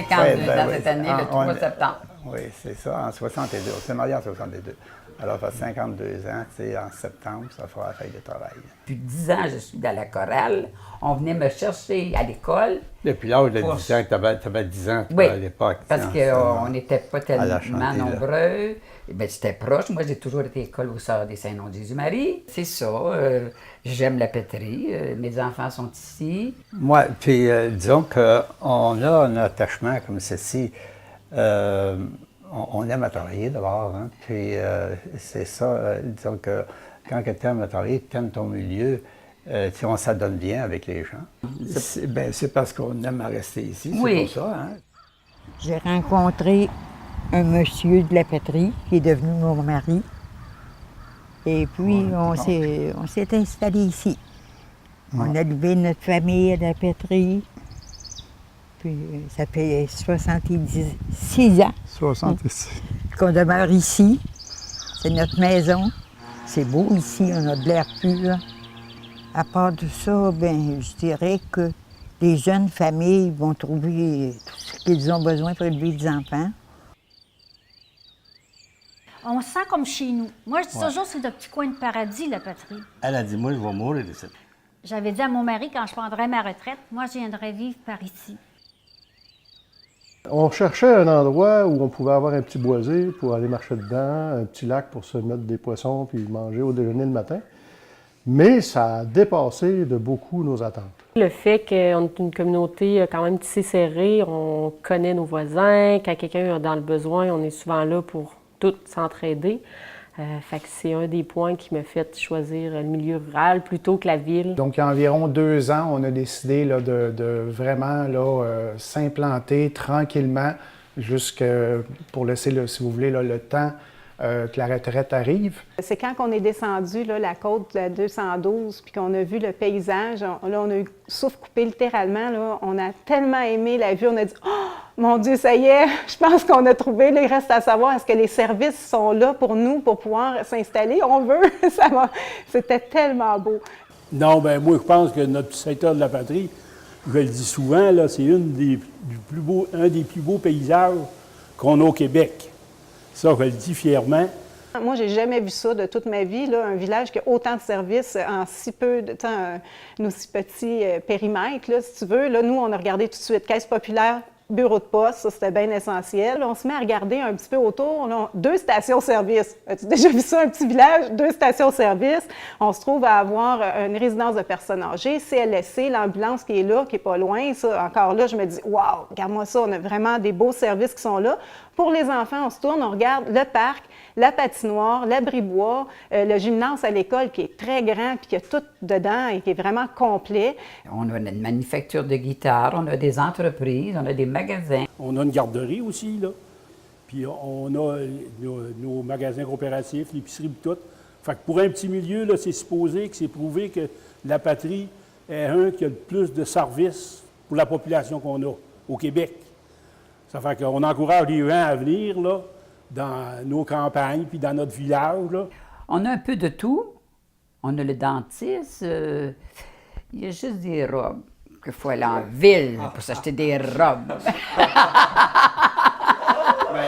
52 ans oui, cette année, le 3 septembre. Oui, c'est ça, en 62. On s'est mariés en 62. Alors, ça fait 52 ans, tu sais, en septembre, ça fera la fête de travail. Depuis 10 ans, je suis dans la chorale. On venait me chercher à l'école. Depuis l'âge de 10 ans, tu avais 10 ans, toi, Oui, à l'époque. parce qu'on n'était pas tellement chanter, nombreux. Ben, c'était proche. Moi, j'ai toujours été à l'école au Sœurs des Saints-Noms de Jésus-Marie. C'est ça. J'aime la péterie. Mes enfants sont ici. Moi, puis disons qu'on a un attachement comme ceci. On aime à travailler d'abord, hein, puis c'est ça, disons que quand tu aimes à travailler, tu aimes ton milieu, on s'adonne bien avec les gens. C'est parce qu'on aime à rester ici, c'est pour ça. Hein. J'ai rencontré un monsieur de la péterie qui est devenu mon mari. Et puis, on s'est installé ici. On a élevé notre famille à la péterie. Puis, ça fait 66 ans 66. qu'on demeure ici. C'est notre maison. C'est beau ici, on a de l'air pur. À part de ça, ben, je dirais que les jeunes familles vont trouver tout ce qu'ils ont besoin pour élever des enfants. On se sent comme chez nous. Moi, je dis toujours, c'est le petit coin de paradis, la patrie. Elle a dit, moi, je vais mourir ici. J'avais dit à mon mari, quand je prendrais ma retraite, moi, je viendrais vivre par ici. On cherchait un endroit où on pouvait avoir un petit boisé pour aller marcher dedans, un petit lac pour se mettre des poissons puis manger au déjeuner le matin. Mais ça a dépassé de beaucoup nos attentes. Le fait qu'on est une communauté quand même tissée serrée, on connaît nos voisins, quand quelqu'un est dans le besoin, on est souvent là pour tous s'entraider. Fait que c'est un des points qui m'a fait choisir le milieu rural plutôt que la ville. Donc, il y a environ 2 ans, on a décidé là, de vraiment s'implanter tranquillement pour laisser, si vous voulez, là, le temps que la retraite arrive. C'est quand on est descendu là, la côte de la 212 puis qu'on a vu le paysage, là, on a eu le souffle coupé littéralement. Là, on a tellement aimé la vue, on a dit « Oh, mon Dieu, ça y est, je pense qu'on a trouvé. Là, il reste à savoir, est-ce que les services sont là pour nous, pour pouvoir s'installer? On veut. » C'était tellement beau. Non, bien, moi, je pense que notre secteur de la patrie, je le dis souvent, là, c'est un des plus beaux paysages qu'on a au Québec. Ça, je le dis fièrement. Moi, j'ai jamais vu ça de toute ma vie, là, un village qui a autant de services en si peu de temps, un aussi petit périmètre, là, si tu veux. Là, nous, on a regardé tout de suite Caisse populaire, bureau de poste, ça, c'était bien essentiel. On se met à regarder un petit peu autour. On a 2 stations-service. As-tu déjà vu ça, un petit village? 2 stations-service. On se trouve à avoir une résidence de personnes âgées, CLSC, l'ambulance qui est là, qui n'est pas loin. Ça, encore là, je me dis, waouh, regarde-moi ça, on a vraiment des beaux services qui sont là. Pour les enfants, on se tourne, on regarde le parc, la patinoire, l'abri-bois, le gymnase à l'école qui est très grand puis qui a tout dedans et qui est vraiment complet. On a une manufacture de guitare, on a des entreprises, on a des magasins. On a une garderie aussi, là. Puis on a nos magasins coopératifs, l'épicerie et tout. Fait que pour un petit milieu, là, c'est supposé que c'est prouvé que la patrie est un qui a le plus de services pour la population qu'on a au Québec. Ça fait qu'on encourage les gens à venir, là, dans nos campagnes, puis dans notre village, là. On a un peu de tout. On a le dentiste. Il y a juste des robes qu'il faut aller en ville pour s'acheter des robes.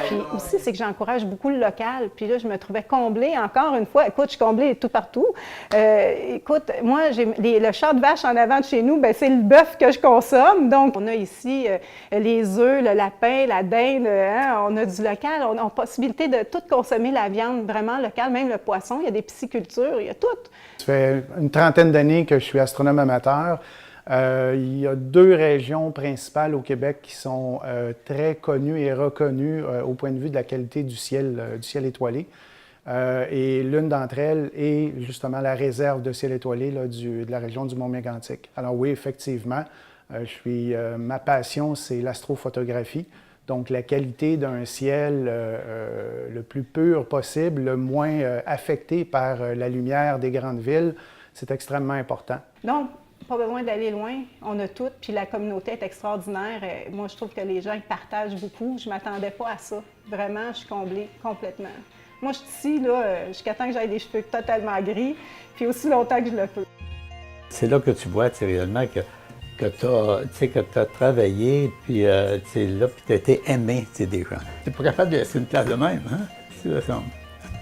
Puis aussi, c'est que j'encourage beaucoup le local. Puis là, je me trouvais comblée, encore une fois. Écoute, je suis comblée tout partout. Écoute, moi, le char de vache en avant de chez nous, bien, c'est le bœuf que je consomme. Donc, on a ici les œufs, le lapin, la dinde. Hein, on a du local. On a possibilité de tout consommer la viande vraiment locale, même le poisson. Il y a des piscicultures, il y a tout. Ça fait une trentaine d'années que je suis astronome amateur. Il y a 2 régions principales au Québec qui sont très connues et reconnues au point de vue de la qualité du ciel étoilé. Et l'une d'entre elles est justement la réserve de ciel étoilé là, de la région du Mont-Mégantic. Alors oui, effectivement, ma passion, c'est l'astrophotographie. Donc la qualité d'un ciel le plus pur possible, le moins affecté par la lumière des grandes villes, c'est extrêmement important. Non. Pas besoin d'aller loin, on a tout, puis la communauté est extraordinaire. Moi, je trouve que les gens ils partagent beaucoup. Je ne m'attendais pas à ça. Vraiment, je suis comblée complètement. Moi, je suis ici, là, jusqu'à temps que j'aille les cheveux totalement gris, puis aussi longtemps que je le peux. C'est là que tu vois réellement que que tu as travaillé, puis là, puis tu as été aimé des gens. Tu n'es pas capable de laisser une place de même, hein? C'est ça.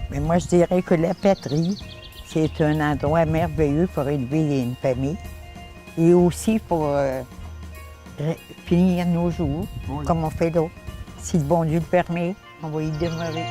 Mais moi, je dirais que la patrie, c'est un endroit merveilleux pour élever une famille et aussi pour finir nos jours, comme on fait là. Si le bon Dieu le permet, on va y demeurer.